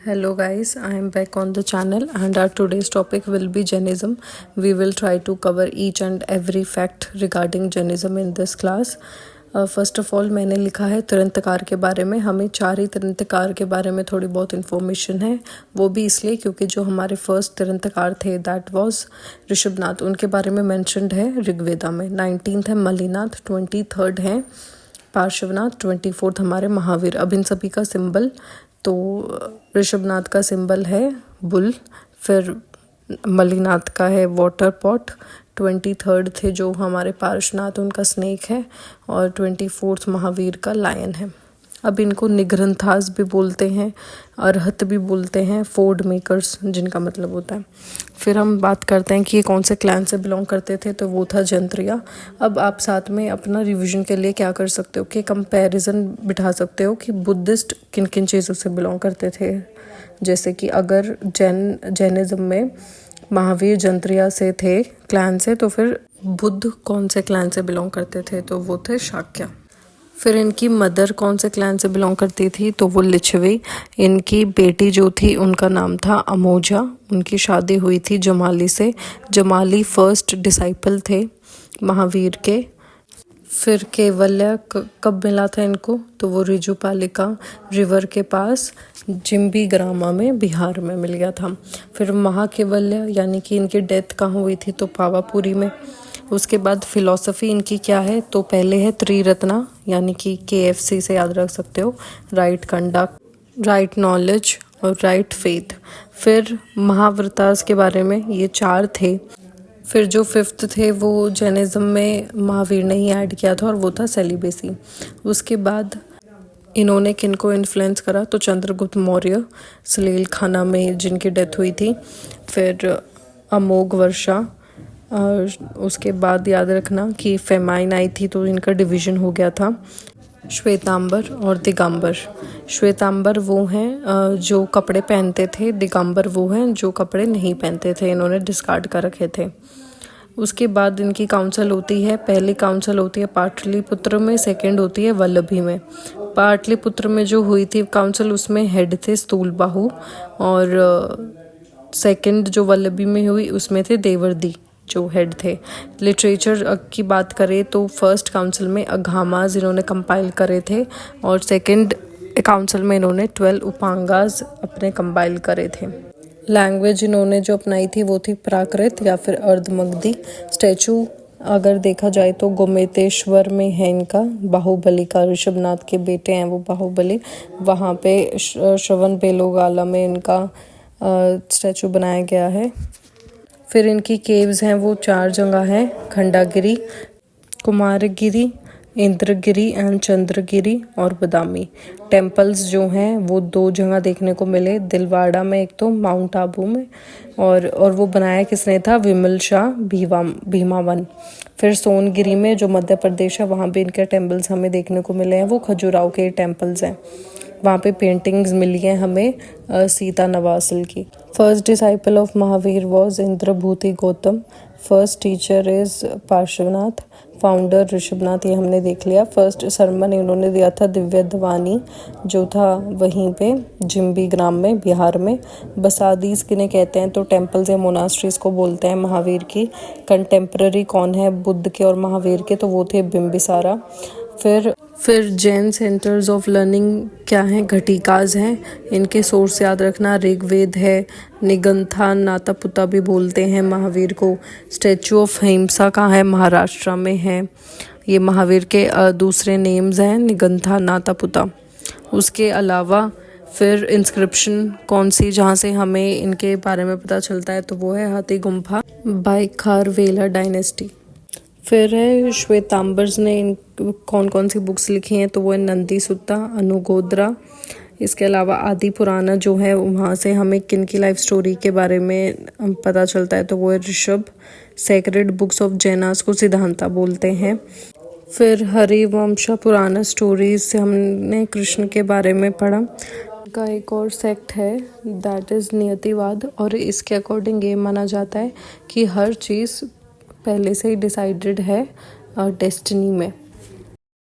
Hello guys, I am back on the channel and our today's topic will be Jainism. We will try to cover each and every fact regarding Jainism in this class. First of all मैंने लिखा है तीर्थंकर के बारे में। हमें चार ही तीर्थंकर के बारे में थोड़ी बहुत इन्फॉर्मेशन है, वो भी इसलिए क्योंकि जो हमारे फर्स्ट तीर्थंकर थे दैट वाज ऋषभनाथ, उनके बारे में मेंशन्ड है ऋग्वेदा में। 19th है मल्लिनाथ, 23rd है पार्श्वनाथ, 24th हमारे महावीर। अब इन सभी का सिंबल, तो ऋषभनाथ का सिंबल है बुल, फिर मल्लिनाथ का है वाटर पॉट, 23rd थे जो हमारे पार्श्वनाथ उनका स्नेक है, और 24th महावीर का लायन है। अब इनको निग्रंथास भी बोलते हैं, अरहत भी बोलते हैं, फोर्ड मेकर्स जिनका मतलब होता है। फिर हम बात करते हैं कि ये कौन से क्लैन से बिलोंग करते थे, तो वो था जंत्रिया। अब आप साथ में अपना रिवीजन के लिए क्या कर सकते हो कि कंपैरिजन बिठा सकते हो कि बुद्धिस्ट किन किन चीज़ों से बिलोंग करते थे। जैसे कि अगर जैनिज्म में महावीर जंत्रिया से थे क्लैन से, तो फिर बुद्ध कौन से क्लैन से बिलोंग करते थे, तो वो थे शाक्य। फिर इनकी मदर कौन से क्लैन से बिलोंग करती थी, तो वो लिच्छवी। इनकी बेटी जो थी उनका नाम था अमोजा, उनकी शादी हुई थी जमाली से। जमाली फर्स्ट डिसाइपल थे महावीर के। फिर केवल्य कब मिला था इनको, तो वो रिजुपालिका रिवर के पास जिम्बी ग्रामा में बिहार में मिल गया था। फिर महाकेवल्य यानी कि इनकी डेथ कहाँ हुई थी, तो पावापुरी में। उसके बाद फिलॉसफी इनकी क्या है, तो पहले है त्रिरत्ना यानी कि KFC से याद रख सकते हो, राइट कंडक्ट, राइट नॉलेज और राइट फेथ। फिर महाव्रतास के बारे में ये चार थे। फिर जो 5th थे वो जैनिज्म में महावीर ने ही ऐड किया था, और वो था सेलिबेसी। उसके बाद इन्होंने किनको इन्फ्लुएंस करा, तो चंद्रगुप्त मौर्य, सलील खाना में जिनकी डेथ हुई थी। फिर अमोघ वर्षा, उसके बाद याद रखना कि फेमाइन आई थी, तो इनका डिवीजन हो गया था श्वेतांबर और दिगंबर। श्वेतांबर वो हैं जो कपड़े पहनते थे, दिगंबर वो हैं जो कपड़े नहीं पहनते थे, इन्होंने डिस्कार्ड कर रखे थे। उसके बाद इनकी काउंसिल होती है, पहली काउंसिल होती है पाटलिपुत्र में, सेकंड होती है वल्लभी में। पाटलिपुत्र में जो हुई थी काउंसिल, उसमें हेड थे स्थूलबाहु, और सेकंड जो वल्लभी में हुई उसमें थे देवर्दी जो हेड थे। लिटरेचर की बात करें तो फर्स्ट काउंसिल में अघामाज इन्होंने कंपाइल करे थे, और सेकंड काउंसिल में इन्होंने 12 उपांगाज अपने कंपाइल करे थे। लैंग्वेज इन्होंने जो अपनाई थी वो थी प्राकृत या फिर अर्धमगधी। स्टैचू अगर देखा जाए तो गोमतेश्वर में है इनका, बाहुबली का, ऋषभनाथ के बेटे हैं वो बाहुबली। वहाँ पे श्रवण बेलोगाला में इनका स्टैचू बनाया गया है। फिर इनकी केव्स हैं वो 4 जगह हैं, खंडागिरी, कुमारगिरी, इंद्रगिरी एंड चंद्रगिरी और बदामी। टेम्पल्स जो हैं वो 2 जगह देखने को मिले, दिलवाड़ा में एक, तो माउंट आबू में, और वो बनाया किसने था, विमल शाह भीमावन। फिर सोनगिरी में जो मध्य प्रदेश है वहाँ भी इनके टेम्पल्स हमें देखने को मिले हैं, वो खजुराहो के टेम्पल्स हैं। वहाँ पे पेंटिंग्स मिली हैं हमें सीता नवासल की। First disciple of Mahavir was Indrabhuti Gautam. First teacher is Parshvanath. Founder Rishabhanath, ये हमने देख लिया। फर्स्ट सरमन इन्होंने दिया था दिव्य दवानी, जो था वहीं पे जिम्बी ग्राम में बिहार में। बसादीस किन्हें कहते हैं, तो टेम्पल्स या मोनास्ट्रीज को बोलते हैं महावीर की। कंटेम्प्रेरी कौन है बुद्ध के और महावीर के, तो वो थे बिम्बिसारा। फिर जैन सेंटर्स ऑफ लर्निंग क्या हैं, घटिकाज हैं। इनके सोर्स याद रखना, ऋग्वेद है, निगंथा नातापुता भी बोलते हैं महावीर को। स्टैचू ऑफ हिम्सा कहाँ है, महाराष्ट्र में है। ये महावीर के दूसरे नेम्स हैं, निगंथा नातापुता। उसके अलावा फिर इंस्क्रिप्शन कौन सी जहाँ से हमें इनके बारे में पता चलता है, तो वो है हाथी गुम्फा बाय खारवेला डायनेस्टी। फिर है श्वेतांबर्स ने कौन कौन सी बुक्स लिखी हैं, तो वो है नंदी सुत्ता, अनुगोद्रा। इसके अलावा आदि पुराना जो है वहाँ से हमें किन की लाइफ स्टोरी के बारे में पता चलता है, तो वो है Rishabh. Sacred books of Jains को सिद्धांता बोलते हैं। फिर हरिवंशा पुराना स्टोरीज से हमने कृष्ण के बारे में पढ़ा। का एक और सेक्ट है दैट इज़ नियतिवाद, और इसके अकॉर्डिंग ये माना जाता है कि हर चीज़ पहले से ही डिसाइडेड है डेस्टिनी में।